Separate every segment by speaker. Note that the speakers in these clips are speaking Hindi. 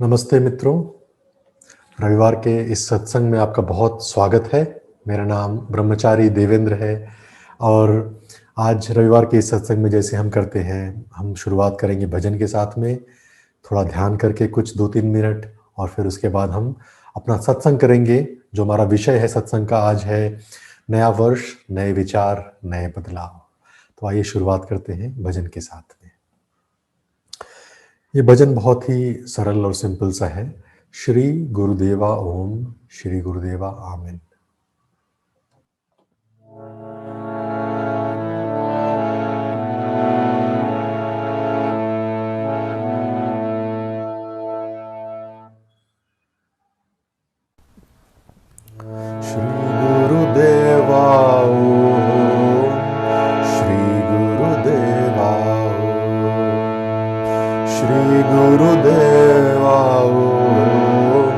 Speaker 1: नमस्ते मित्रों, रविवार के इस सत्संग में आपका बहुत स्वागत है। मेरा नाम ब्रह्मचारी देवेंद्र है और आज रविवार के इस सत्संग में जैसे हम करते हैं, हम शुरुआत करेंगे भजन के साथ में, थोड़ा ध्यान करके कुछ 2-3 मिनट और फिर उसके बाद हम अपना सत्संग करेंगे। जो हमारा विषय है सत्संग का आज है नया वर्ष, नए विचार, नए बदलाव। तो आइए शुरुआत करते हैं भजन के साथ में। ये भजन बहुत ही सरल और सिंपल सा है। श्री गुरुदेवा ओम, श्री गुरुदेवा आमीन। श्री गुरुदेवा ओम, श्री गुरुदेवा ओम, श्री गुरुदेवा ओम,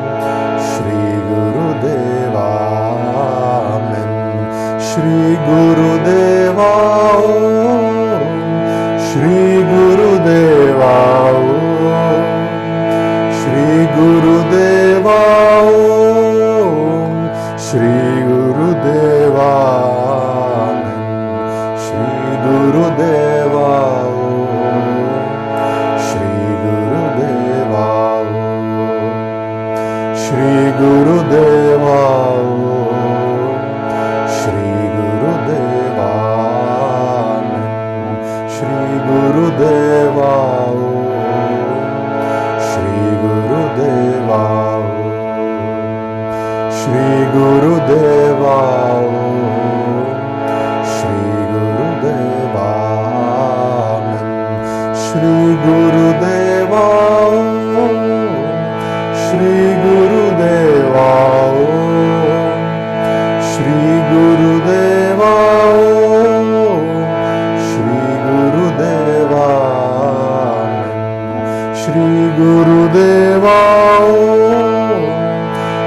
Speaker 1: श्री गुरुदेवा आमीन। श्री गुरुदेवा ओम, श्री गुरुदेवा ओम, श्री गुरुदेवा ओम, श्री गुरुदेवा आमीन। श्री गुरुदेवा ओम, श्री गुरुदेवा ओम, श्री गुरुदेवा ओम, श्री गुरुदेवा आमीन। श्री गुरुदेवा ओम, श्री गुरुदेवा ओम, श्री गुरुदेवा ओम, श्री गुरुदेवा आमीन। श्री गुरुदेवा ओम, श्री गुरुदेवा ओम, श्री गुरुदेवा ओम, श्री गुरुदेवा आमीन। श्री गुरुदेवा ओम, श्री गुरुदेवा ओम, श्री गुरुदेवा ओम,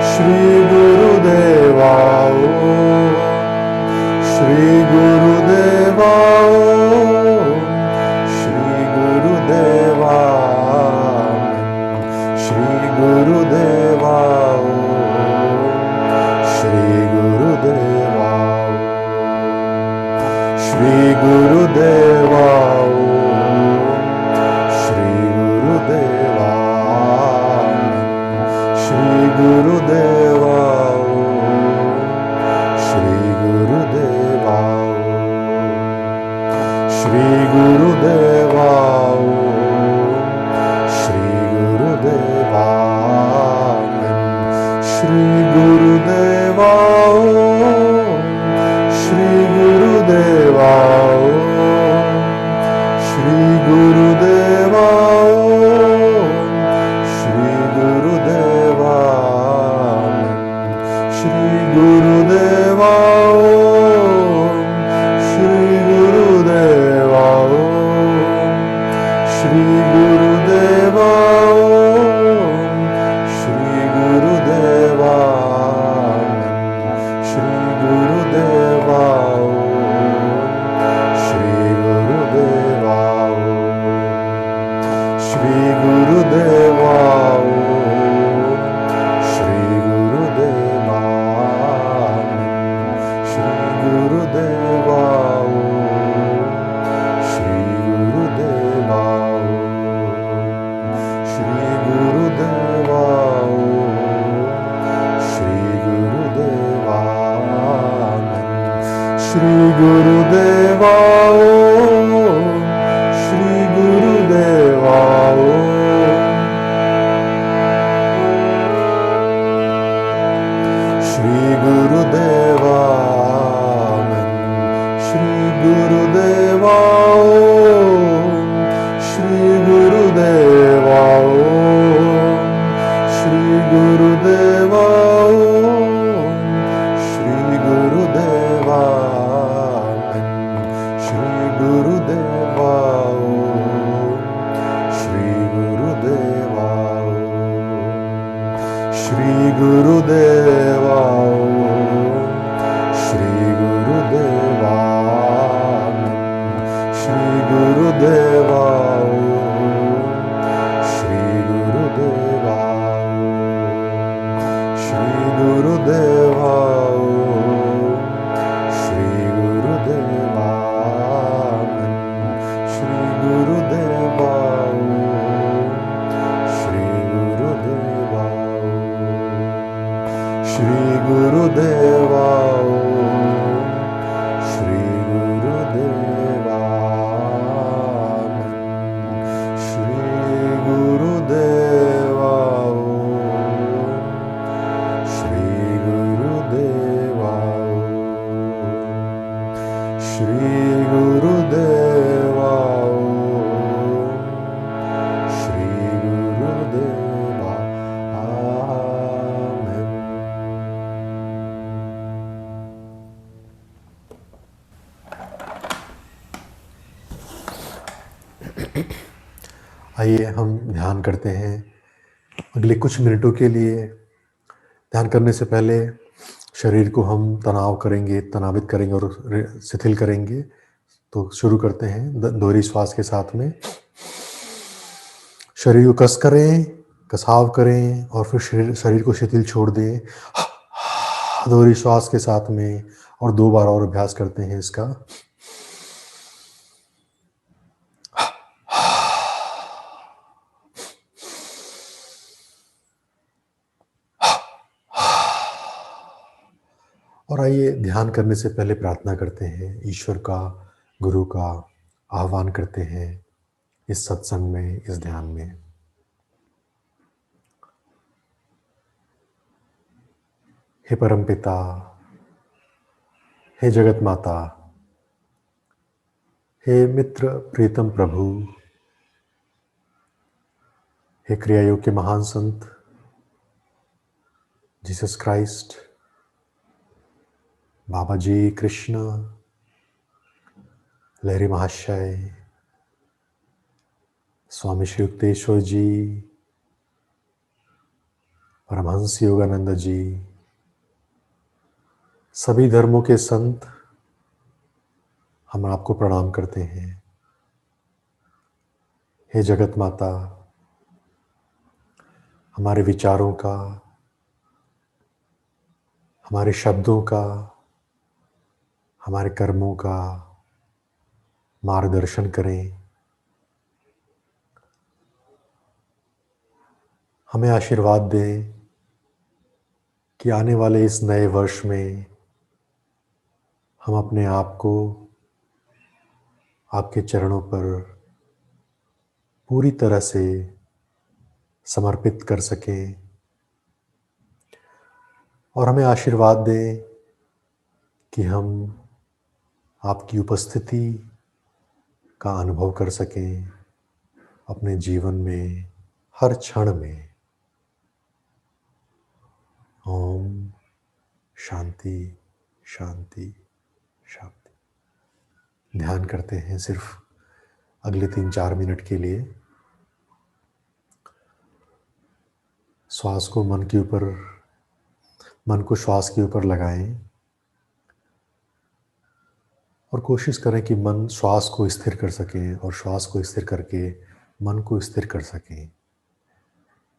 Speaker 1: श्री गुरुदेवा आमीन। श्री गुरुदेवा ओम, श्री गुरुदेवा ओम, श्री गुरुदेवा ओम, श्री गुरुदेवा आमीन। श्री गुरुदेवा ओम, श्री गुरुदेवा ओम, श्री गुरुदेवा ओम, श्री गुरुदेवा आमीन। श्री गुरुदेवा ओम, श्री गुरुदेवा ओम, श्री गुरुदेवा ओम, श्री गुरुदेवा आमीन। श्री गुरुदेवा ओम, श्री गुरुदेवा ओम, श्री गुरुदेवा ओम, श्री गुरुदेवा आमीन। श्री गुरुदेवा ओम, श्री गुरुदेवा ओम, श्री गुरुदेवा ओम, श्री गुरुदेवा आमीन। श्री गुरुदेवा ओम, श्री गुरुदेवा ओम, श्री गुरुदेवा ओम, श्री गुरुदेवा आमीन। श्री गुरुदेवा ओम, श्री गुरुदेवा ओम, श्री गुरुदेवा आमीन। श्री गुरुदेवा ओम, श्री गुरुदेवा ओम, श्री गुरुदेवा ओम, श्री गुरुदेवा आमीन। श्री गुरुदेवा ओम, श्री गुरुदेवा ओम, श्री गुरुदेवा ओम, श्री गुरुदेवा आमीन। श्री गुरुदेवा ओम, श्री गुरुदेवा आइए हम ध्यान करते हैं। अगले कुछ मिनटों के लिए ध्यान करने से पहले शरीर को हम तनावित करेंगे और शिथिल करेंगे। तो शुरू करते हैं दोहरी श्वास के साथ में। शरीर को कसाव करें और फिर शरीर को शिथिल छोड़ दें दोहरी श्वास के साथ में। और 2 बार और अभ्यास करते हैं इसका। और आइए ध्यान करने से पहले प्रार्थना करते हैं, ईश्वर का, गुरु का आह्वान करते हैं इस सत्संग में, इस ध्यान में। हे परमपिता, हे जगत माता, हे मित्र प्रीतम प्रभु, हे क्रिया योग के महान संत जीसस क्राइस्ट, बाबा जी, कृष्ण, लहरी महाशय, स्वामी श्री युक्तेश्वर जी, परमहंस योगानंद जी, सभी धर्मों के संत, हम आपको प्रणाम करते हैं। हे जगत माता, हमारे विचारों का, हमारे शब्दों का, हमारे कर्मों का मार्गदर्शन करें। हमें आशीर्वाद दें कि आने वाले इस नए वर्ष में हम अपने आप को आपके चरणों पर पूरी तरह से समर्पित कर सकें। और हमें आशीर्वाद दें कि हम आपकी उपस्थिति का अनुभव कर सकें अपने जीवन में हर क्षण में। ओम शांति शांति शांति। ध्यान करते हैं सिर्फ अगले 3-4 मिनट के लिए। मन को श्वास के ऊपर लगाएं और कोशिश करें कि मन श्वास को स्थिर कर सके और श्वास को स्थिर करके मन को स्थिर कर सकें।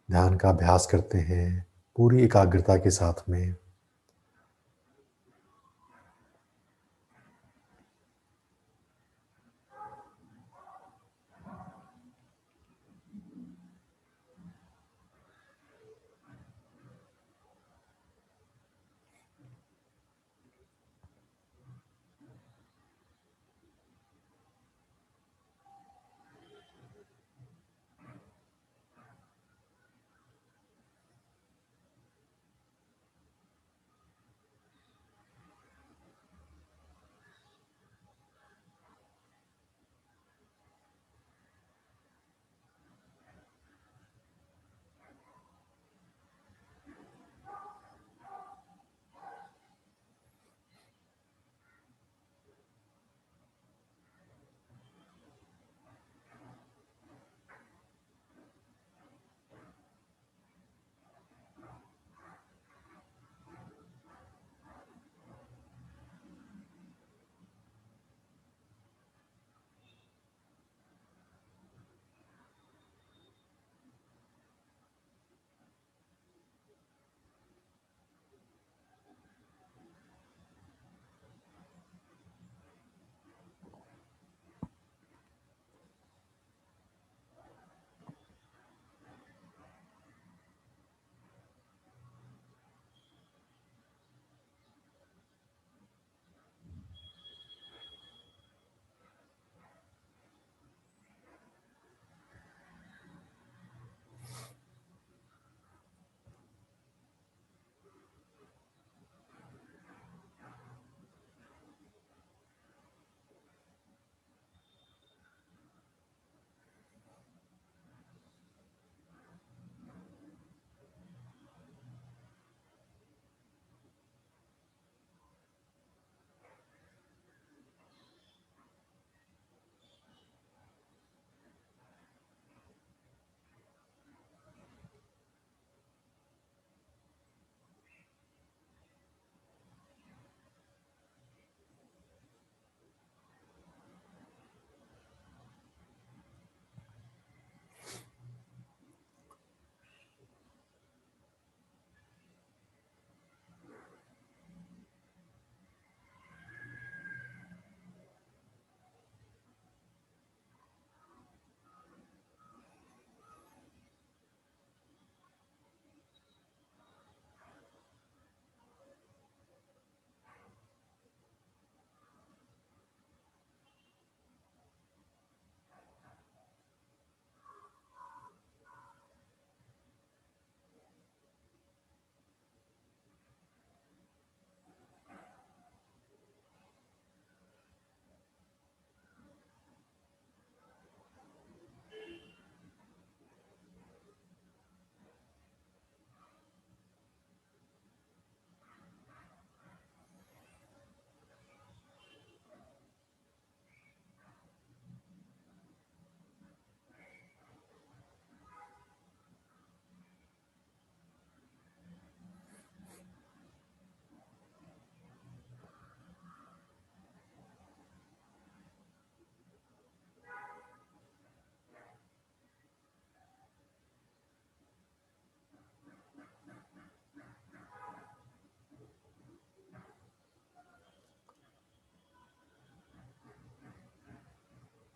Speaker 1: ध्यान का अभ्यास करते हैं पूरी एकाग्रता के साथ में।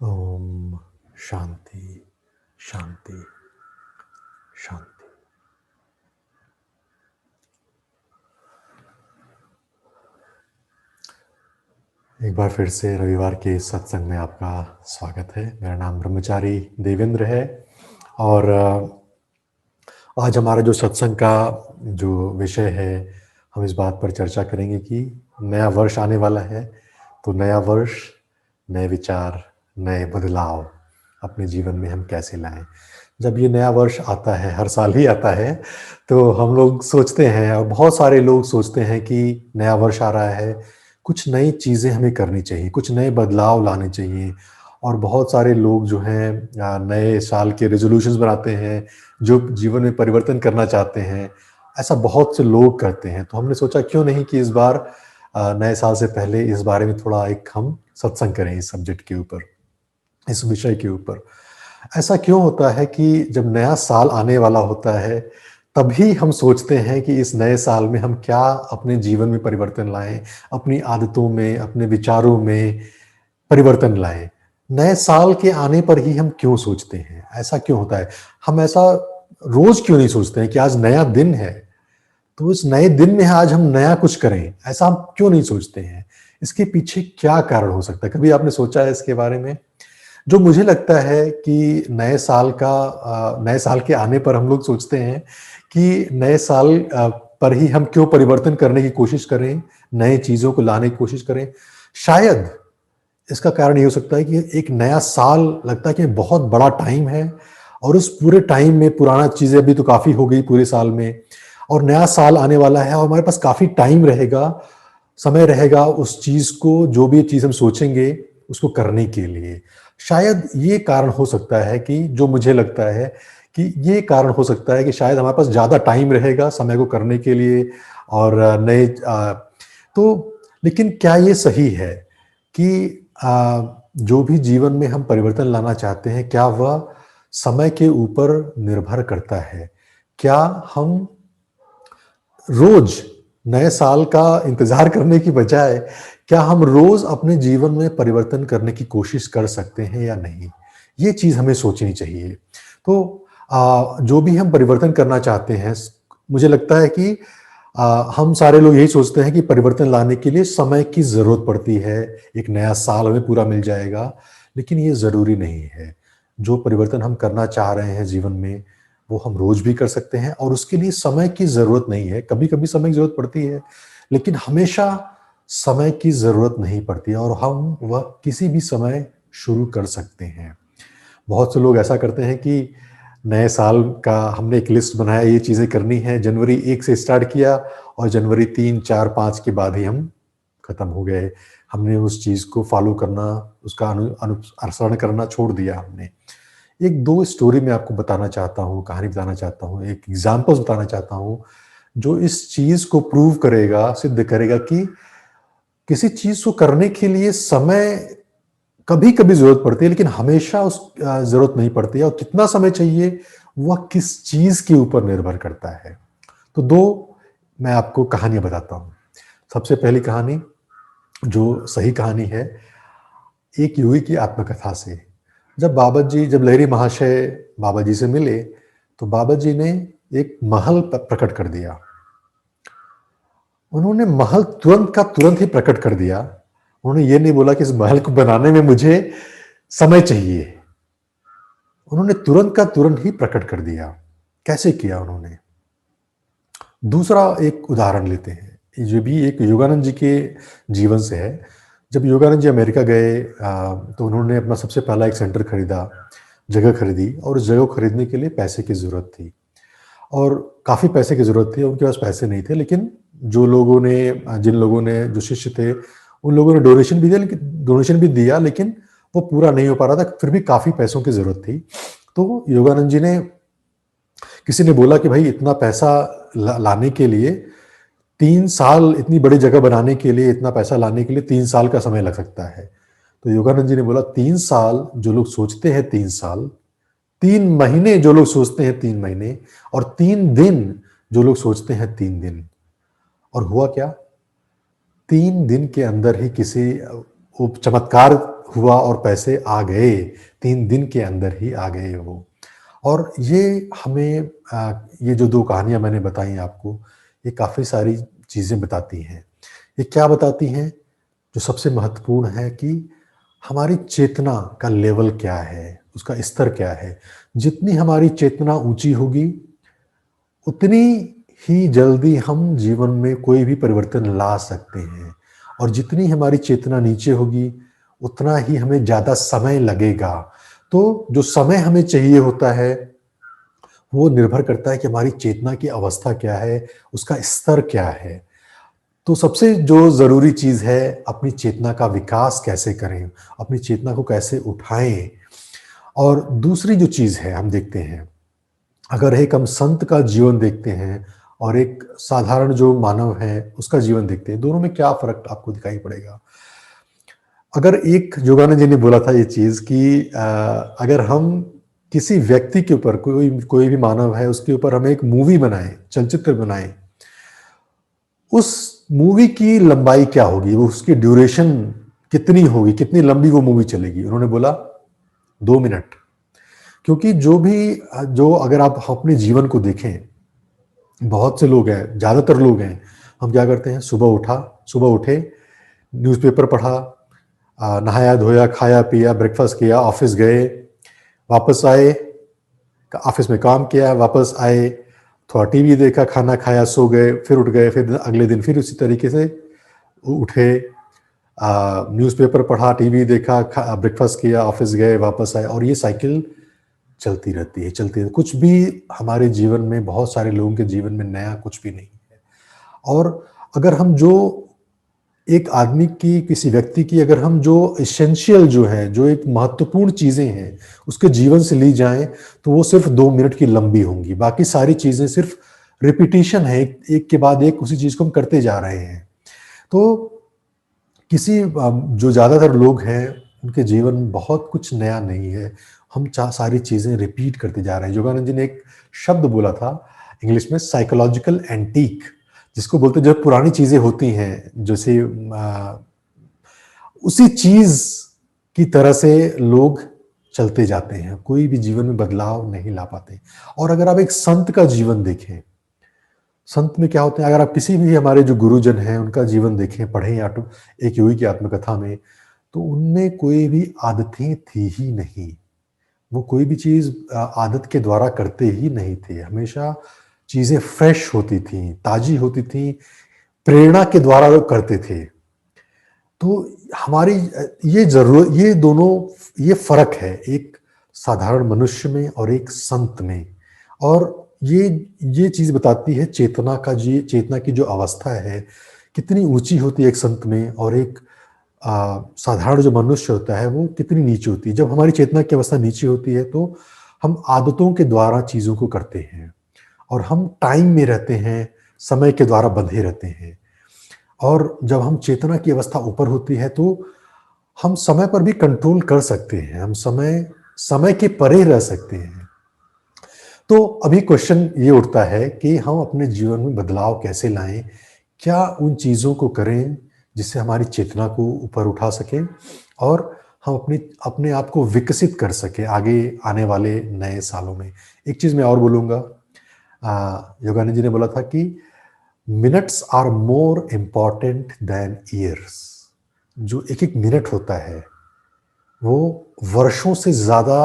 Speaker 1: ओम शांति शांति शांति। एक बार फिर से रविवार के सत्संग में आपका स्वागत है। मेरा नाम ब्रह्मचारी देवेंद्र है और आज हमारा जो सत्संग का जो विषय है, हम इस बात पर चर्चा करेंगे कि नया वर्ष आने वाला है, तो नया वर्ष, नए विचार, नए बदलाव अपने जीवन में हम कैसे लाएं। जब ये नया वर्ष आता है, हर साल ही आता है, तो हम लोग सोचते हैं और बहुत सारे लोग सोचते हैं कि नया वर्ष आ रहा है, कुछ नई चीज़ें हमें करनी चाहिए, कुछ नए बदलाव लाने चाहिए। और बहुत सारे लोग जो हैं नए साल के रेज़ोल्यूशंस बनाते हैं, जो जीवन में परिवर्तन करना चाहते हैं। ऐसा बहुत से लोग करते हैं, तो हमने सोचा क्यों नहीं कि इस बार नए साल से पहले इस बारे में थोड़ा एक हम सत्संग करें इस सब्जेक्ट के ऊपर, इस विषय के ऊपर। ऐसा क्यों होता है कि जब नया साल आने वाला होता है, तभी हम सोचते हैं कि इस नए साल में हम क्या अपने जीवन में परिवर्तन लाएँ, अपनी आदतों में, अपने विचारों में परिवर्तन लाएँ। नए साल के आने पर ही हम क्यों सोचते हैं? ऐसा क्यों होता है? हम ऐसा रोज़ क्यों नहीं सोचते हैं कि आज नया दिन है, तो इस नए दिन में आज हम नया कुछ करें, ऐसा हम क्यों नहीं सोचते हैं? इसके पीछे क्या कारण हो सकता है? कभी आपने सोचा है इसके बारे में? जो मुझे लगता है कि नए साल के आने पर हम लोग सोचते हैं कि नए साल पर ही हम क्यों परिवर्तन करने की कोशिश करें, नए चीज़ों को लाने की कोशिश करें। शायद इसका कारण ये हो सकता है कि एक नया साल लगता है कि बहुत बड़ा टाइम है और उस पूरे टाइम में पुराना चीज़ें भी तो काफ़ी हो गई पूरे साल में और नया साल आने वाला है और हमारे पास काफ़ी टाइम रहेगा, समय रहेगा उस चीज़ को, जो भी चीज़ हम सोचेंगे, उसको करने के लिए। शायद ये कारण हो सकता है कि जो मुझे लगता है कि ये कारण हो सकता है कि शायद हमारे पास ज़्यादा टाइम रहेगा समय को करने के लिए और तो लेकिन क्या ये सही है कि जो भी जीवन में हम परिवर्तन लाना चाहते हैं, क्या वह समय के ऊपर निर्भर करता है? क्या हम रोज़ नए साल का इंतज़ार करने की बजाय, क्या हम रोज़ अपने जीवन में परिवर्तन करने की कोशिश कर सकते हैं या नहीं? ये चीज़ हमें सोचनी चाहिए। तो जो भी हम परिवर्तन करना चाहते हैं, मुझे लगता है कि हम सारे लोग यही सोचते हैं कि परिवर्तन लाने के लिए समय की ज़रूरत पड़ती है, एक नया साल हमें पूरा मिल जाएगा, लेकिन ये ज़रूरी नहीं है। जो परिवर्तन हम करना चाह रहे हैं जीवन में, वो हम रोज़ भी कर सकते हैं और उसके लिए समय की ज़रूरत नहीं है। कभी-कभी समय की ज़रूरत पड़ती है, लेकिन हमेशा समय की ज़रूरत नहीं पड़ती है और हम वह किसी भी समय शुरू कर सकते हैं। बहुत से लोग ऐसा करते हैं कि नए साल का हमने एक लिस्ट बनाया, ये चीज़ें करनी है, जनवरी 1 से स्टार्ट किया और जनवरी 3, 4, 5 के बाद ही हम खत्म हो गए। हमने उस चीज़ को फ़ॉलो करना, उसका अनुसरण करना छोड़ दिया हमने। 1-2 स्टोरी मैं आपको बताना चाहता हूँ, कहानी बताना चाहता हूँ, एक एग्ज़ाम्पल्स बताना चाहता हूँ, जो इस चीज़ को प्रूव करेगा, सिद्ध करेगा कि किसी चीज़ को करने के लिए समय कभी-कभी ज़रूरत पड़ती है, लेकिन हमेशा ज़रूरत नहीं पड़ती है और कितना समय चाहिए, वह किस चीज़ के ऊपर निर्भर करता है। तो 2 मैं आपको कहानियाँ बताता हूँ। सबसे पहली कहानी, जो सही कहानी है, एक योगी की आत्मकथा से। जब लहिरी महाशय बाबा जी से मिले, तो बाबा जी ने एक महल प्रकट कर दिया। उन्होंने महल तुरंत का तुरंत ही प्रकट कर दिया। उन्होंने ये नहीं बोला कि इस महल को बनाने में मुझे समय चाहिए। उन्होंने तुरंत का तुरंत ही प्रकट कर दिया। कैसे किया उन्होंने? दूसरा एक उदाहरण लेते हैं। ये भी एक योगानंद जी के जीवन से है। जब योगानंद जी अमेरिका गए तो उन्होंने अपना सबसे पहला एक सेंटर खरीदा, जगह खरीदी और उस जगह को खरीदने के लिए पैसे की ज़रूरत थी और काफ़ी पैसे की ज़रूरत थी। उनके पास पैसे नहीं थे, लेकिन जिन लोगों ने जो शिष्य थे, उन लोगों ने डोनेशन भी दिया, लेकिन वो पूरा नहीं हो पा रहा था, फिर भी काफ़ी पैसों की ज़रूरत थी। तो योगानंद जी ने किसी ने बोला कि भाई इतना पैसा लाने के लिए 3 साल, इतनी बड़ी जगह बनाने के लिए इतना पैसा लाने के लिए 3 साल का समय लग सकता है। तो योगानंद जी ने बोला 3 साल जो लोग सोचते हैं 3 साल, 3 महीने जो लोग सोचते हैं 3 महीने और 3 दिन जो लोग सोचते हैं 3 दिन। और हुआ क्या? 3 दिन के अंदर ही वो चमत्कार हुआ और पैसे आ गए, 3 दिन के अंदर ही आ गए वो। और ये हमें ये जो 2 कहानियाँ मैंने बताई आपको, ये काफ़ी सारी चीज़ें बताती हैं। ये क्या बताती हैं? जो सबसे महत्वपूर्ण है कि हमारी चेतना का लेवल क्या है, उसका स्तर क्या है। जितनी हमारी चेतना ऊँची होगी, उतनी ही जल्दी हम जीवन में कोई भी परिवर्तन ला सकते हैं, और जितनी हमारी चेतना नीचे होगी, उतना ही हमें ज़्यादा समय लगेगा। तो जो समय हमें चाहिए होता है, वो निर्भर करता है कि हमारी चेतना की अवस्था क्या है, उसका स्तर क्या है। तो सबसे जो ज़रूरी चीज़ है, अपनी चेतना का विकास कैसे करें, अपनी चेतना को कैसे उठाएँ। और दूसरी जो चीज़ है हम देखते हैं, अगर एक हम संत का जीवन देखते हैं और एक साधारण जो मानव है, उसका जीवन देखते हैं, दोनों में क्या फ़र्क आपको दिखाई पड़ेगा? अगर एक योगानंद जी ने बोला था ये चीज़ कि अगर हम किसी व्यक्ति के ऊपर, कोई कोई भी मानव है, उसके ऊपर हम एक मूवी बनाएँ, चलचित्र बनाएँ, उस मूवी की लंबाई क्या होगी? वो उसकी ड्यूरेशन कितनी होगी? कितनी लंबी वो मूवी चलेगी? उन्होंने बोला 2 मिनट। क्योंकि जो अगर आप अपने जीवन को देखें, बहुत से लोग हैं, ज़्यादातर लोग हैं, हम क्या करते हैं? सुबह उठे, न्यूज़पेपर पढ़ा, नहाया-धोया, खाया-पिया, ब्रेकफ़ास्ट किया, ऑफ़िस गए, वापस आए, ऑफ़िस में काम किया, वापस आए, थोड़ा टीवी देखा, खाना खाया, सो गए, फिर उठ गए, फिर अगले दिन फिर उसी तरीके से उठे, न्यूज़पेपर पढ़ा, टीवी देखा, ब्रेकफ़ास्ट किया, ऑफ़िस गए, वापस आए, और ये साइकिल चलती रहती है, चलती है। कुछ भी हमारे जीवन में, बहुत सारे लोगों के जीवन में नया कुछ भी नहीं है। और अगर हम जो एक आदमी की, किसी व्यक्ति की, अगर हम जो एसेंशियल जो है, जो एक महत्वपूर्ण चीज़ें हैं, उसके जीवन से ली जाएँ, तो वो सिर्फ़ 2 मिनट की लंबी होंगी। बाकी सारी चीज़ें सिर्फ़ रिपिटिशन है, एक के बाद एक उसी चीज़ को हम करते जा रहे हैं। तो जो ज़्यादातर लोग हैं, उनके जीवन में बहुत कुछ नया नहीं है। हम सारी चीज़ें रिपीट करते जा रहे हैं। योगानंद जी ने एक शब्द बोला था इंग्लिश में, साइकोलॉजिकल एंटीक, जिसको बोलते हैं, जो पुरानी चीज़ें होती हैं, जैसे उसी चीज़ की तरह से लोग चलते जाते हैं, कोई भी जीवन में बदलाव नहीं ला पाते। और अगर आप एक संत का जीवन देखें, संत में क्या होते हैं, अगर आप किसी भी हमारे जो गुरुजन हैं, उनका जीवन देखें, पढ़ें, या तो एक योगी की आत्मकथा में, तो उनमें कोई भी आदतें थी ही नहीं। वो कोई भी चीज़ आदत के द्वारा करते ही नहीं थे। हमेशा चीज़ें फ्रेश होती थीं, ताज़ी होती थीं, प्रेरणा के द्वारा वो करते थे। तो हमारी ये दोनों, ये फ़र्क है एक साधारण मनुष्य में और एक संत में। और ये ये चीज़ बताती है चेतना की जो अवस्था है, कितनी ऊँची होती है एक संत में, और एक साधारण जो मनुष्य होता है, वो कितनी नीचे होती है। जब हमारी चेतना की अवस्था नीचे होती है, तो हम आदतों के द्वारा चीज़ों को करते हैं, और हम टाइम में रहते हैं, समय के द्वारा बंधे रहते हैं। और जब हम चेतना की अवस्था ऊपर होती है, तो हम समय पर भी कंट्रोल कर सकते हैं, हम समय समय के परे रह सकते हैं। तो अभी क्वेश्चन ये उठता है कि हम अपने जीवन में बदलाव कैसे लाएँ? क्या उन चीज़ों को करें जिससे हमारी चेतना को ऊपर उठा सकें, और हम अपने आप को विकसित कर सकें आगे आने वाले नए सालों में। एक चीज़ मैं और बोलूँगा, योगानंद जी ने बोला था कि minutes are more important than years. जो एक-एक मिनट होता है, वो वर्षों से ज़्यादा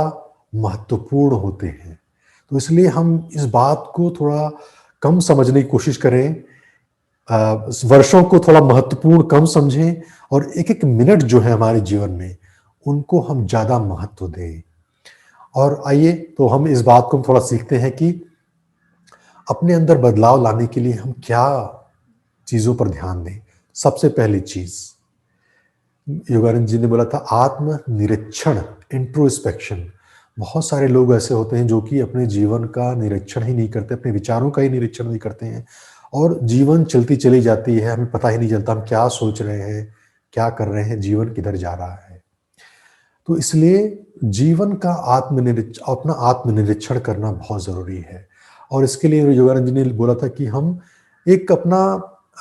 Speaker 1: महत्वपूर्ण होते हैं। तो इसलिए हम इस बात को थोड़ा कम समझने की कोशिश करें, वर्षों को थोड़ा महत्वपूर्ण कम समझें, और एक-एक मिनट जो है हमारे जीवन में, उनको हम ज़्यादा महत्व दें। और आइए, तो हम इस बात को हम थोड़ा सीखते हैं कि अपने अंदर बदलाव लाने के लिए हम क्या चीज़ों पर ध्यान दें। सबसे पहली चीज़, योगानंद जी ने बोला था, आत्म-निरीक्षण, इंट्रोस्पेक्शन। बहुत सारे लोग ऐसे होते हैं जो कि अपने जीवन का निरीक्षण ही नहीं करते, अपने विचारों का ही निरीक्षण नहीं करते हैं, और जीवन चलती चली जाती है, हमें पता ही नहीं चलता हम क्या सोच रहे हैं, क्या कर रहे हैं, जीवन किधर जा रहा है। तो इसलिए जीवन का अपना आत्मनिरीक्षण करना बहुत ज़रूरी है। और इसके लिए योगानंद जी ने बोला था कि हम एक अपना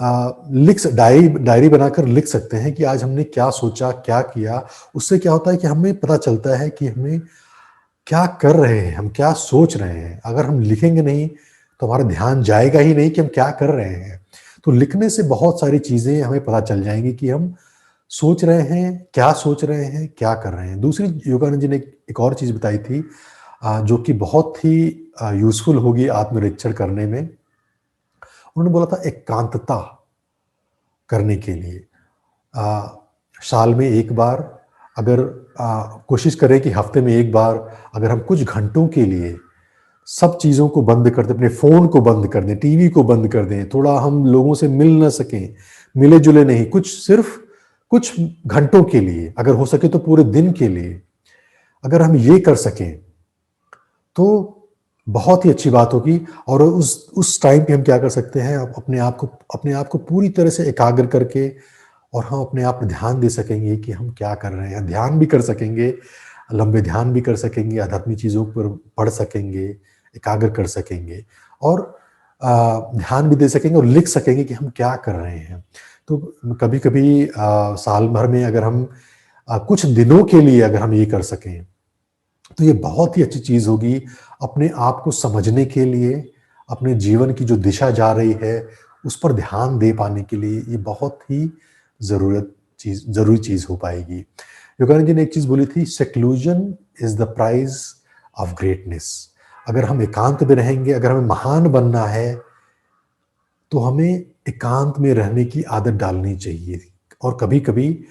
Speaker 1: डायरी बनाकर लिख सकते हैं कि आज हमने क्या सोचा, क्या किया। उससे क्या होता है कि हमें पता चलता है कि हमें क्या कर रहे हैं, हम क्या सोच रहे हैं। अगर हम लिखेंगे नहीं तो हमारा ध्यान जाएगा ही नहीं कि हम क्या कर रहे हैं। तो लिखने से बहुत सारी चीज़ें हमें पता चल जाएँगी कि हम सोच रहे हैं, क्या सोच रहे हैं, क्या कर रहे हैं। दूसरी योगानंद जी ने एक और चीज़ बताई थी जो कि बहुत ही यूज़फुल होगी आत्मनिरीक्षण करने में। उन्होंने बोला था एकांतता करने के लिए। अ, साल में 1 बार अगर कोशिश करें कि हफ्ते में 1 बार अगर हम कुछ घंटों के लिए सब चीज़ों को बंद कर दें, अपने फ़ोन को बंद कर दें, टीवी को बंद कर दें, थोड़ा हम लोगों से मिल ना सकें, मिले-जुले नहीं, कुछ सिर्फ़ कुछ घंटों के लिए, अगर हो सके तो पूरे दिन के लिए, अगर हम ये कर सकें, तो बहुत ही अच्छी बात होगी। और उस टाइम पे हम क्या कर सकते हैं, अपने आप को पूरी तरह से एकाग्र करके और हम अपने आप पे ध्यान दे सकेंगे कि हम क्या कर रहे हैं। ध्यान भी कर सकेंगे, लंबे ध्यान भी कर सकेंगे, आध्यात्मिक चीज़ों पर पढ़ सकेंगे, एकाग्र कर सकेंगे और ध्यान भी दे सकेंगे और लिख सकेंगे कि हम क्या कर रहे हैं। तो कभी-कभी साल भर में अगर हम कुछ दिनों के लिए अगर हम ये कर सकें, तो ये बहुत ही अच्छी चीज़ होगी अपने आप को समझने के लिए, अपने जीवन की जो दिशा जा रही है, उस पर ध्यान दे पाने के लिए ये बहुत ही ज़रूरी चीज़ हो पाएगी। योगानंद जी ने एक चीज़ बोली थी, seclusion is the price of greatness. अगर हम एकांत में रहेंगे, अगर हमें महान बनना है, तो हमें एकांत में रहने की आदत डालनी चाहिए। और कभी-कभी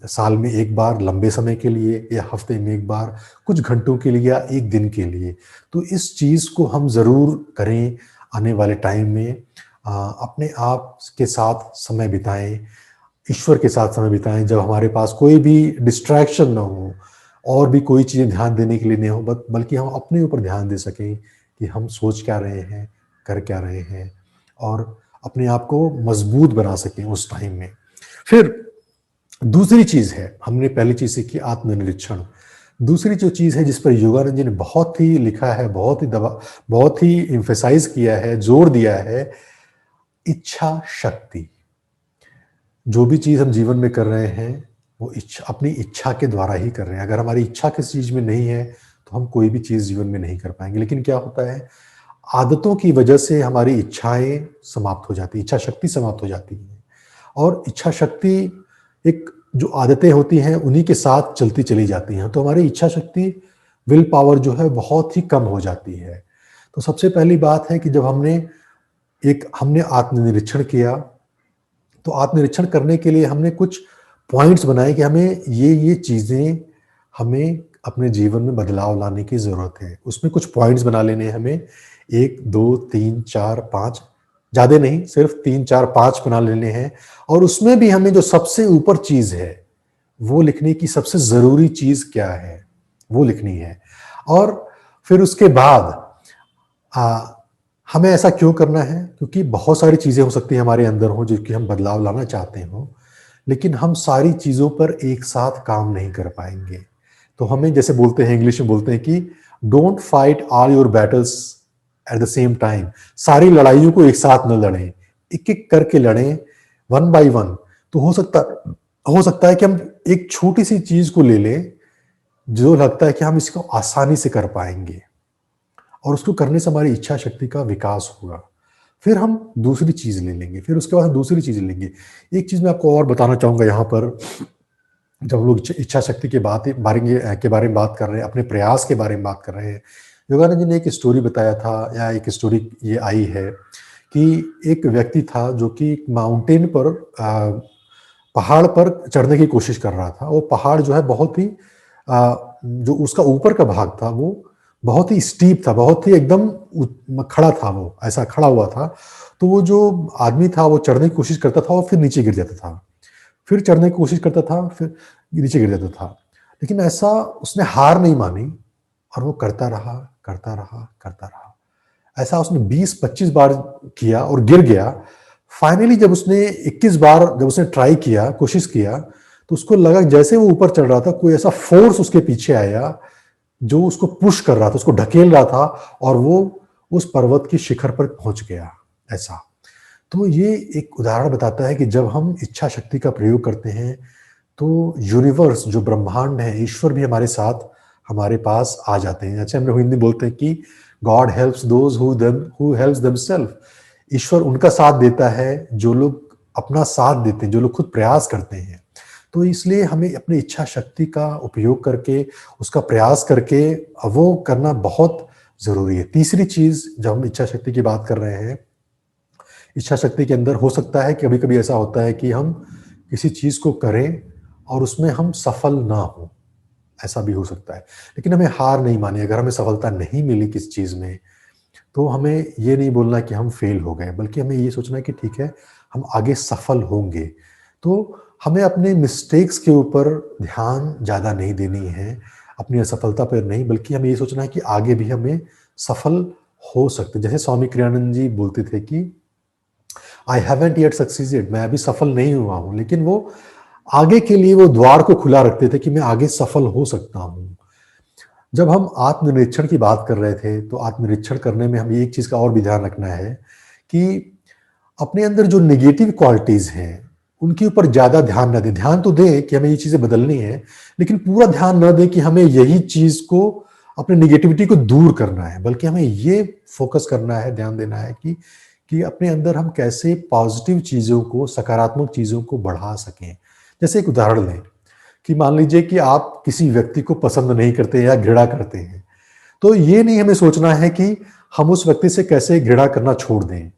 Speaker 1: साल में 1 बार लंबे समय के लिए या हफ्ते में 1 बार कुछ घंटों के लिए या 1 दिन के लिए। तो इस चीज़ को हम ज़रूर करें आने वाले टाइम में। अपने आप के साथ समय बिताएँ, ईश्वर के साथ समय बिताएँ, जब हमारे पास कोई भी डिस्ट्रैक्शन ना हो और भी कोई चीज़ें ध्यान देने के लिए नहीं हो, बल्कि हम अपने ऊपर ध्यान दे सकें कि हम सोच क्या रहे हैं, कर क्या रहे हैं और अपने आप को मजबूत बना सकें उस टाइम में। फिर दूसरी चीज़ है, हमने पहली चीज़ सीखी आत्मनिरीक्षण। दूसरी जो चीज़ है जिस पर योगानंद जी ने बहुत ही लिखा है, बहुत ही एम्फसाइज़ किया है, जोर दिया है, इच्छा शक्ति। जो भी चीज़ हम जीवन में कर रहे हैं, वो अपनी इच्छा के द्वारा ही कर रहे हैं। अगर हमारी इच्छा किसी चीज़ में नहीं है, तो हम कोई भी चीज़ जीवन में नहीं कर पाएँगे। लेकिन क्या होता है, आदतों की वजह से हमारी इच्छाएँ समाप्त हो जाती हैं, इच्छा शक्ति समाप्त हो जाती है। और इच्छा शक्ति एक जो आदतें होती हैं, उन्हीं के साथ चलती चली जाती हैं। तो हमारी इच्छा शक्ति, विल पावर जो है, बहुत ही कम हो जाती है। तो सबसे पहली बात है कि जब हमने आत्मनिरीक्षण किया, तो आत्मनिरीक्षण करने के लिए हमने कुछ पॉइंट्स बनाए कि हमें ये चीज़ें हमें अपने जीवन में बदलाव लाने की ज़रूरत है। उसमें कुछ पॉइंट्स बना लेने हैं हमें, 1, 2, 3, 4, 5, ज़्यादा नहीं, सिर्फ 3, 4, 5 बना लेने हैं। और उसमें भी हमें जो सबसे ऊपर चीज़ है, वो लिखने की, सबसे ज़रूरी चीज़ क्या है, वो लिखनी है। और फिर उसके बाद अ, हमें ऐसा क्यों करना है? क्योंकि बहुत सारी चीज़ें हो सकती हैं हमारे अंदर हों, जो कि हम बदलाव लाना चाहते हों, लेकिन हम सारी चीज़ों पर एक साथ काम नहीं कर पाएँगे। तो हमें, जैसे बोलते हैं, इंग्लिश में बोलते हैं कि don't fight all your battles at the same time. सारी लड़ाइयों को एक साथ न लड़ें, एक-एक करके लड़ें, वन बाय वन। तो हो सकता है कि हम एक छोटी-सी चीज़ को ले लें, जो लगता है कि हम इसको आसानी से कर पाएँगे। और उसको करने से हमारी इच्छा शक्ति का विकास होगा। फिर हम दूसरी चीज़ ले लेंगे, फिर उसके बाद हम दूसरी चीज़ लेंगे। एक चीज़ मैं आपको और बताना चाहूँगा यहाँ पर, जब हम लोग इच्छा शक्ति के बारे में बात कर रहे हैं, अपने प्रयास के बारे में बात कर रहे हैं, योगानंद जी ने एक स्टोरी बताया था, या एक स्टोरी ये आई है कि एक व्यक्ति था जो कि माउंटेन पर पहाड़ पर चढ़ने की कोशिश कर रहा था। वो पहाड़ जो है बहुत ही जो उसका ऊपर का भाग था, वो बहुत ही स्टीप था, बहुत ही एकदम खड़ा था, वो ऐसा खड़ा हुआ था। तो वो जो आदमी था, वो चढ़ने की कोशिश करता था और फिर नीचे गिर जाता था, फिर चढ़ने की कोशिश करता था, फिर नीचे गिर जाता था। लेकिन ऐसा उसने हार नहीं मानी और वो करता रहा, करता रहा, करता रहा। ऐसा उसने 20-25 बार किया और गिर गया। फाइनली जब उसने 21 बार जब उसने ट्राई किया, कोशिश किया, तो उसको लगा जैसे वो ऊपर चढ़ रहा था, कोई ऐसा फोर्स उसके पीछे आया जो उसको पुश कर रहा था, उसको ढकेल रहा था, और वो उस पर्वत की शिखर पर पहुंच गया। ऐसा तो ये एक उदाहरण बताता है कि जब हम इच्छा शक्ति का प्रयोग करते हैं, तो यूनिवर्स जो ब्रह्मांड है, ईश्वर भी हमारे साथ हमारे पास आ जाते हैं। जैसे हम लोग हिंदी बोलते हैं कि God helps those who helps themselves. ईश्वर उनका साथ देता है जो लोग अपना साथ देते हैं, जो लोग खुद प्रयास करते हैं। तो इसलिए हमें अपनी इच्छा शक्ति का उपयोग करके, उसका प्रयास करके वो करना बहुत ज़रूरी है। तीसरी चीज़, जब हम इच्छा शक्ति की बात कर रहे हैं, इच्छा शक्ति के अंदर हो सकता है कि कभी-कभी ऐसा होता है कि हम किसी चीज़ को करें और उसमें हम सफल ना हों, ऐसा भी हो सकता है। लेकिन हमें हार नहीं मानी, अगर हमें सफलता नहीं मिली किसी चीज़ में, तो हमें ये नहीं बोलना कि हम फेल हो गए, बल्कि हमें ये सोचना है कि ठीक है, हम आगे सफल होंगे। तो हमें अपने मिस्टेक्स के ऊपर ध्यान ज़्यादा नहीं देनी है, अपनी असफलता पर नहीं, बल्कि हमें ये सोचना है कि आगे भी हमें सफल हो सकते हैं। जैसे स्वामी कृष्णानंद जी बोलते थे कि आई हैवंट येट सक्सीडेड, मैं अभी सफल नहीं हुआ हूँ, लेकिन वो आगे के लिए वो द्वार को खुला रखते थे कि मैं आगे सफल हो सकता हूँ। जब हम आत्मनिरीक्षण की बात कर रहे थे, तो आत्मनिरीक्षण करने में हमें एक चीज़ का और भी ध्यान रखना है कि अपने अंदर जो नेगेटिव क्वालिटीज़ हैं, उनके ऊपर ज़्यादा ध्यान ना दें। ध्यान तो दें कि हमें ये चीज़ें बदलनी है, लेकिन पूरा ध्यान ना दें कि हमें यही चीज़ को, अपनी नेगेटिविटी को दूर करना है, बल्कि हमें ये फ़ोकस करना है, ध्यान देना है कि अपने अंदर हम कैसे पॉज़िटिव चीज़ों को, सकारात्मक चीज़ों को बढ़ा सकें। जैसे एक उदाहरण लें कि मान लीजिए कि आप किसी व्यक्ति को पसंद नहीं करते या घृणा करते हैं, तो ये नहीं हमें सोचना है कि हम उस व्यक्ति से कैसे घृणा करना छोड़ दें,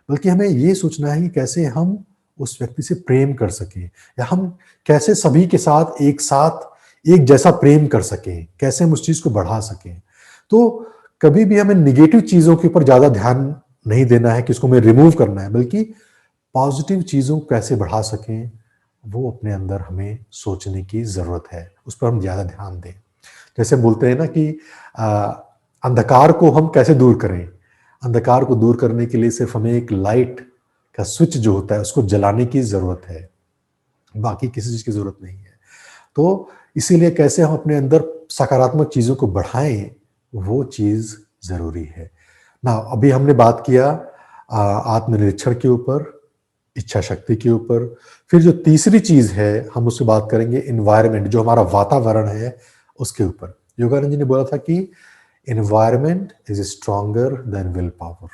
Speaker 1: बल्कि हमें ये सोचना है कि कैसे हम उस व्यक्ति से प्रेम कर सकें, या हम कैसे सभी के साथ एक साथ एक जैसा प्रेम कर सकें, कैसे हम उस चीज़ को बढ़ा सकें। तो कभी भी हमें नेगेटिव चीज़ों के ऊपर ज़्यादा ध्यान नहीं देना है कि उसको हमें रिमूव करना है, बल्कि पॉजिटिव चीज़ों को कैसे बढ़ा सकें, वो अपने अंदर हमें सोचने की ज़रूरत है, उस पर हम ज़्यादा ध्यान दें। जैसे बोलते हैं ना कि अ, अंधकार को हम कैसे दूर करें? अंधकार को दूर करने के लिए सिर्फ हमें एक लाइट का स्विच जो होता है, उसको जलाने की ज़रूरत है, बाकी किसी चीज़ की ज़रूरत नहीं है। तो इसीलिए कैसे हम अपने अंदर सकारात्मक चीज़ों को बढ़ाएँ, वो चीज़ ज़रूरी है। ना अभी हमने बात किया आत्मनिरीक्षण के ऊपर, इच्छा शक्ति के ऊपर। फिर जो तीसरी चीज़ है, हम उससे बात करेंगे एनवायरनमेंट, जो हमारा वातावरण है, उसके ऊपर। योगानंद जी ने बोला था कि environment is stronger than will power.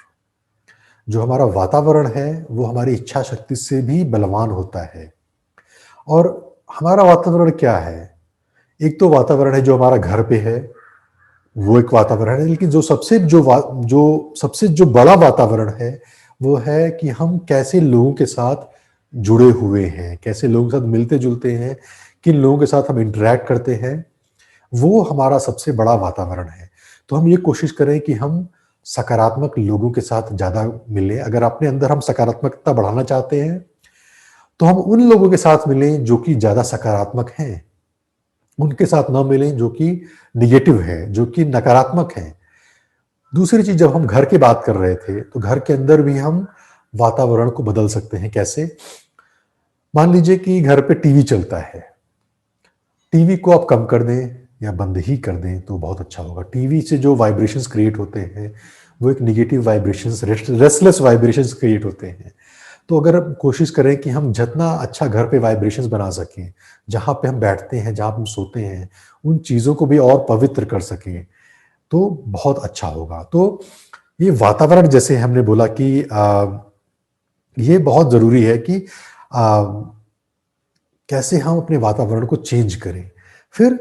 Speaker 1: जो हमारा वातावरण है, वो हमारी इच्छा शक्ति से भी बलवान होता है। और हमारा वातावरण क्या है? एक तो वातावरण है जो हमारा घर पे है, वो एक वातावरण है, लेकिन जो सबसे जो बड़ा वातावरण है, वो है कि हम कैसे लोगों के साथ जुड़े हुए हैं, कैसे लोगों के साथ मिलते-जुलते हैं, किन लोगों के साथ हम इंटरैक्ट करते हैं, वो हमारा सबसे बड़ा वातावरण है। तो हम ये कोशिश करें कि हम सकारात्मक लोगों के साथ ज़्यादा मिलें। अगर अपने अंदर हम सकारात्मकता बढ़ाना चाहते हैं, तो हम उन लोगों के साथ मिलें जो कि ज़्यादा सकारात्मक हैं। उनके साथ ना मिलें जो कि नेगेटिव है, जो कि नकारात्मक हैं। दूसरी चीज़, जब हम घर की बात कर रहे थे, तो घर के अंदर भी हम वातावरण को बदल सकते हैं। कैसे? मान लीजिए कि घर पे टीवी चलता है। टीवी को आप कम कर दें या बंद ही कर दें तो बहुत अच्छा होगा। टीवी से जो वाइब्रेशंस क्रिएट होते हैं, वो एक negative vibrations, restless vibrations create होते हैं। तो अगर हम कोशिश करें कि हम जितना अच्छा घर पे वाइब्रेशंस बना सकें, जहाँ पे हम बैठते हैं, जहाँ पे हम सोते हैं, उन चीज़ों को भी और पवित्र कर सकें, तो बहुत अच्छा होगा। तो ये वातावरण, जैसे हमने बोला कि ये बहुत ज़रूरी है कि कैसे हम अपने वातावरण को चेंज करें। फिर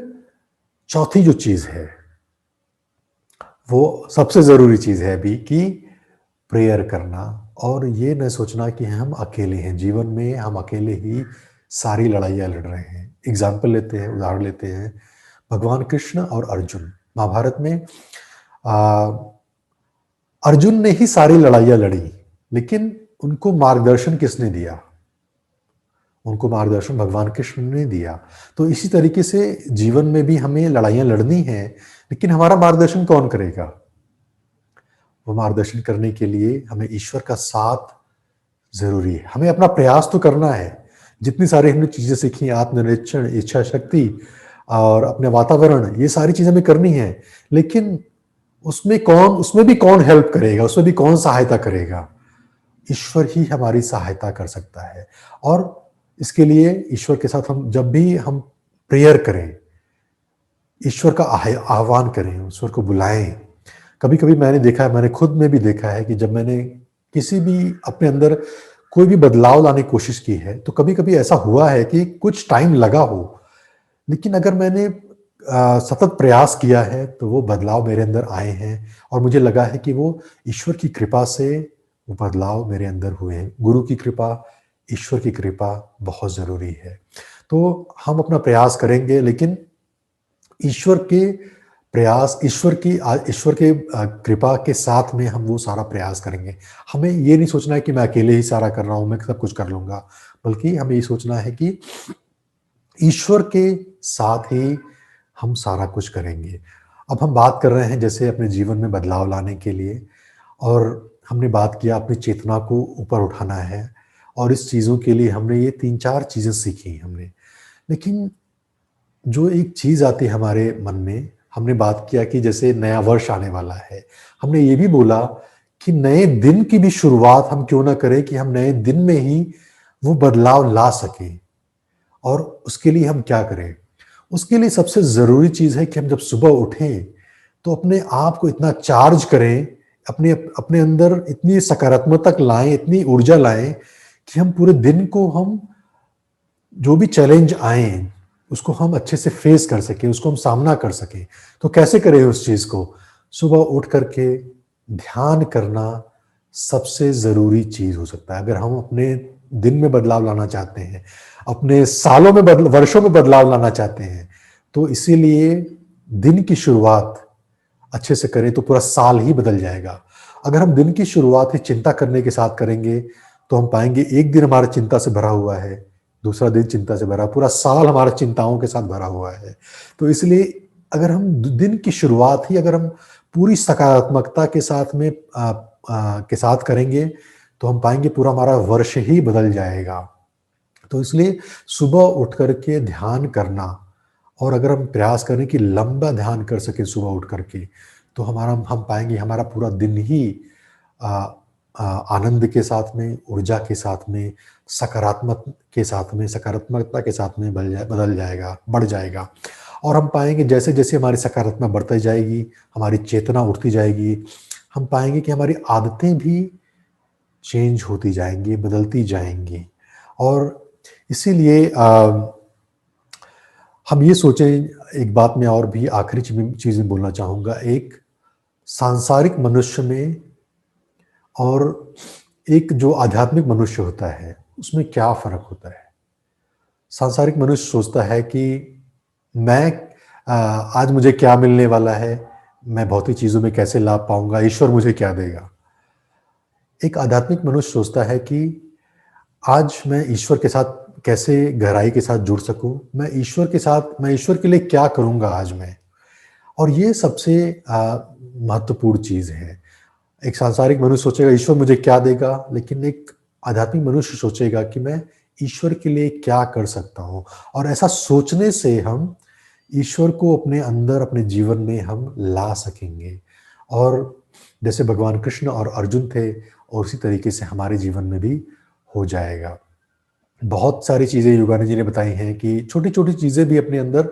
Speaker 1: चौथी जो चीज़ है, वो सबसे ज़रूरी चीज़ है अभी कि प्रेयर करना, और ये न सोचना कि हम अकेले हैं। जीवन में हम अकेले ही सारी लड़ाइयाँ लड़ रहे हैं। एग्ज़ाम्पल लेते हैं, उदाहरण लेते हैं, भगवान कृष्ण और अर्जुन। महाभारत में अर्जुन ने ही सारी लड़ाइयाँ लड़ी, लेकिन उनको मार्गदर्शन किसने दिया? उनको मार्गदर्शन भगवान कृष्ण ने दिया। तो इसी तरीके से जीवन में भी हमें लड़ाइयाँ लड़नी हैं, लेकिन हमारा मार्गदर्शन कौन करेगा? वो मार्गदर्शन करने के लिए हमें ईश्वर का साथ ज़रूरी है। हमें अपना प्रयास तो करना है। जितनी सारी हमने चीज़ें सीखी, आत्मनिरीक्षण, इच्छा शक्ति और अपने वातावरण, ये सारी चीज़ें हमें करनी है। लेकिन उसमें भी कौन हेल्प करेगा? उसमें भी कौन सहायता करेगा? ईश्वर ही हमारी सहायता कर सकता है। और इसके लिए ईश्वर के साथ हम जब भी हम प्रेयर करें, ईश्वर का आह्वान करें, ईश्वर को बुलाएँ। कभी-कभी मैंने देखा है, मैंने खुद में भी देखा है कि जब मैंने किसी भी अपने अंदर कोई भी बदलाव लाने की कोशिश की है, तो कभी-कभी ऐसा हुआ है कि कुछ टाइम लगा हो, लेकिन अगर मैंने सतत प्रयास किया है, तो वो बदलाव मेरे अंदर आए हैं और मुझे लगा है कि वो ईश्वर की कृपा से वो बदलाव मेरे अंदर हुए हैं। गुरु की कृपा, ईश्वर की कृपा बहुत ज़रूरी है। तो हम अपना प्रयास करेंगे, लेकिन ईश्वर के ईश्वर के कृपा के साथ में हम वो सारा प्रयास करेंगे। हमें ये नहीं सोचना है कि मैं अकेले ही सारा कर रहा हूँ, मैं सब कुछ कर लूँगा, बल्कि हमें ये सोचना है कि ईश्वर के साथ ही हम सारा कुछ करेंगे। अब हम बात कर रहे हैं जैसे अपने जीवन में बदलाव लाने के लिए, और हमने बात किया अपनी चेतना को ऊपर उठाना है, और इस चीज़ों के लिए हमने ये 3-4 चीज़ें सीखी हमने। लेकिन जो एक चीज़ आती है हमारे मन में, हमने बात किया कि जैसे नया वर्ष आने वाला है। हमने ये भी बोला कि नए दिन की भी शुरुआत हम क्यों ना करें कि हम नए दिन में ही वो बदलाव ला सकें। और उसके लिए हम क्या करें? उसके लिए सबसे ज़रूरी चीज़ है कि हम जब सुबह उठें, तो अपने आप को इतना चार्ज करें, अपने अपने अंदर इतनी सकारात्मकता लाएँ, इतनी ऊर्जा लाएँ कि हम पूरे दिन को हम जो भी चैलेंज आएँ, उसको हम अच्छे से फेस कर सकें, उसको हम सामना कर सकें। तो कैसे करें उस चीज़ को? सुबह उठ कर के ध्यान करना सबसे ज़रूरी चीज़ हो सकता है। अगर हम अपने दिन में बदलाव लाना चाहते हैं, अपने सालों में वर्षों में बदलाव लाना चाहते हैं, तो इसीलिए दिन की शुरुआत अच्छे से करें तो पूरा साल ही बदल जाएगा। अगर हम दिन की शुरुआत ही चिंता करने के साथ करेंगे, तो हम पाएँगे एक दिन हमारा चिंता से भरा हुआ है, दूसरा दिन चिंता से भरा, पूरा साल हमारा चिंताओं के साथ भरा हुआ है। तो इसलिए अगर हम द दिन की शुरुआत ही अगर हम पूरी सकारात्मकता के साथ में के साथ करेंगे, तो हम पाएँगे पूरा हमारा वर्ष ही बदल जाएगा। तो इसलिए सुबह उठ कर के ध्यान करना, और अगर हम प्रयास करें कि लंबा ध्यान कर सकें सुबह उठ कर के, तो हमारा हम पाएँगे हमारा पूरा दिन ही अ आनंद के साथ में, ऊर्जा के साथ में, सकारात्मकता के साथ में बदल जाएगा, बढ़ जाएगा। और हम पाएँगे जैसे-जैसे हमारी सकारात्मक बढ़ती जाएगी, हमारी चेतना उठती जाएगी, हम पाएँगे कि हमारी आदतें भी चेंज होती जाएँगी, बदलती जाएँगी। और इसीलिए हम ये सोचें, एक बात मैं और भी आखिरी चीज़ में बोलना चाहूँगा, एक सांसारिक मनुष्य में और एक जो आध्यात्मिक मनुष्य होता है, उसमें क्या फ़र्क होता है? सांसारिक मनुष्य सोचता है कि मैं आज मुझे क्या मिलने वाला है? मैं भौतिक चीज़ों में कैसे लाभ पाऊँगा? ईश्वर मुझे क्या देगा? एक आध्यात्मिक मनुष्य सोचता है कि आज मैं ईश्वर के साथ कैसे गहराई के साथ जुड़ सकूँ? मैं ईश्वर के लिए क्या करूँगा आज मैं? और ये सबसे महत्वपूर्ण चीज़ है। एक सांसारिक मनुष्य सोचेगा ईश्वर मुझे क्या देगा? लेकिन एक आध्यात्मिक मनुष्य सोचेगा कि मैं ईश्वर के लिए क्या कर सकता हूँ? और ऐसा सोचने से हम ईश्वर को अपने अंदर, अपने जीवन में हम ला सकेंगे। और जैसे भगवान कृष्ण और अर्जुन थे, और उसी तरीके से हमारे जीवन में भी हो जाएगा। बहुत सारी चीज़ें योगानंद जी ने बताई हैं कि छोटी-छोटी चीज़ें भी अपने अंदर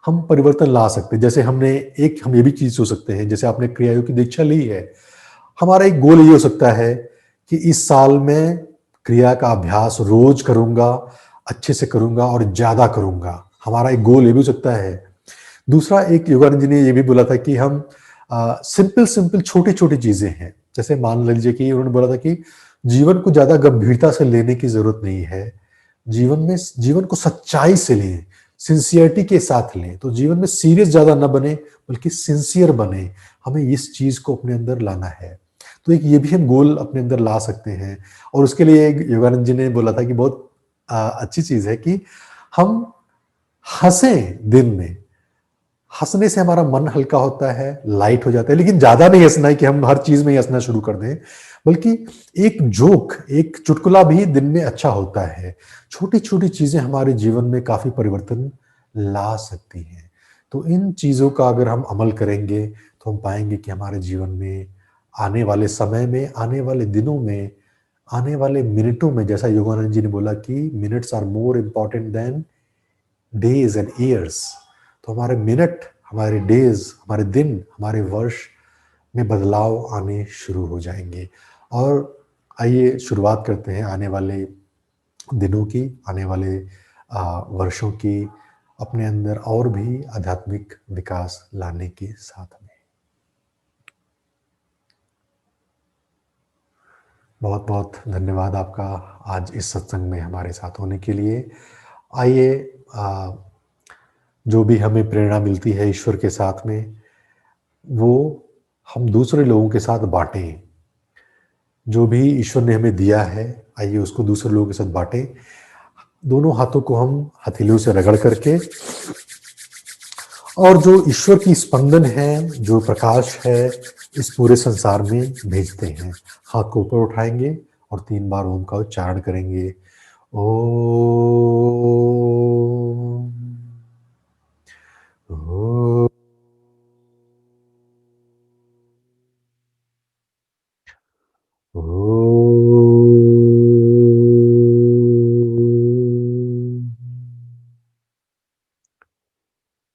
Speaker 1: हम परिवर्तन ला सकते हैं। जैसे हम ये भी चीज़ सोच सकते हैं, जैसे आपने क्रिया योग की दीक्षा ली है, हमारा एक गोल ये हो सकता है कि इस साल मैं क्रिया का अभ्यास रोज़ करूँगा, अच्छे से करूँगा और ज़्यादा करूँगा। हमारा एक गोल ये भी हो सकता है। दूसरा, एक योगानंद जी ने ये भी बोला था कि हम सिंपल छोटी-छोटी चीज़ें हैं। जैसे मान लीजिए कि उन्होंने बोला था कि जीवन को ज़्यादा गंभीरता से लेने की ज़रूरत नहीं है। जीवन को सच्चाई से लें, सिंसियरिटी के साथ लें। तो जीवन में सीरियस ज़्यादा ना बने, बल्कि सिंसियर बने। हमें इस चीज़ को अपने अंदर लाना है। तो एक ये भी हम गोल अपने अंदर ला सकते हैं। और उसके लिए एक योगानंद जी ने बोला था कि बहुत अच्छी चीज़ है कि हम हँसें दिन में। हँसने से हमारा मन हल्का होता है, लाइट हो जाता है, लेकिन ज़्यादा नहीं हँसना है कि हम हर चीज़ में ही हँसना शुरू कर दें, बल्कि एक जोक, एक चुटकुला भी दिन में अच्छा होता है। छोटी-छोटी चीज़ें हमारे जीवन में काफ़ी परिवर्तन ला सकती हैं। तो इन चीज़ों का अगर हम अमल करेंगे, तो हम पाएँगे कि हमारे जीवन में आने वाले समय में, आने वाले दिनों में आने वाले मिनटों में जैसा योगानंद जी ने बोला कि minutes are more important than days and years. तो हमारे मिनट, हमारे डेज, हमारे दिन, हमारे वर्ष में बदलाव आने शुरू हो जाएंगे। और आइए शुरुआत करते हैं आने वाले दिनों की, आने वाले वर्षों की, अपने अंदर और भी आध्यात्मिक विकास लाने के साथ में। बहुत बहुत धन्यवाद आपका आज इस सत्संग में हमारे साथ होने के लिए। आइए जो भी हमें प्रेरणा मिलती है ईश्वर के साथ में, वो हम दूसरे लोगों के साथ बांटें। जो भी ईश्वर ने हमें दिया है, आइए उसको दूसरे लोगों के साथ बांटें। दोनों हाथों को हम हथेलियों से रगड़ करके, और जो ईश्वर की स्पंदन है, जो प्रकाश है, इस पूरे संसार में भेजते हैं। हाथ को ऊपर उठाएंगे और 3 बार ओम का उच्चारण करेंगे। ओम। ओम।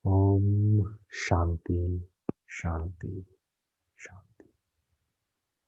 Speaker 1: ओम। शांति, शांति।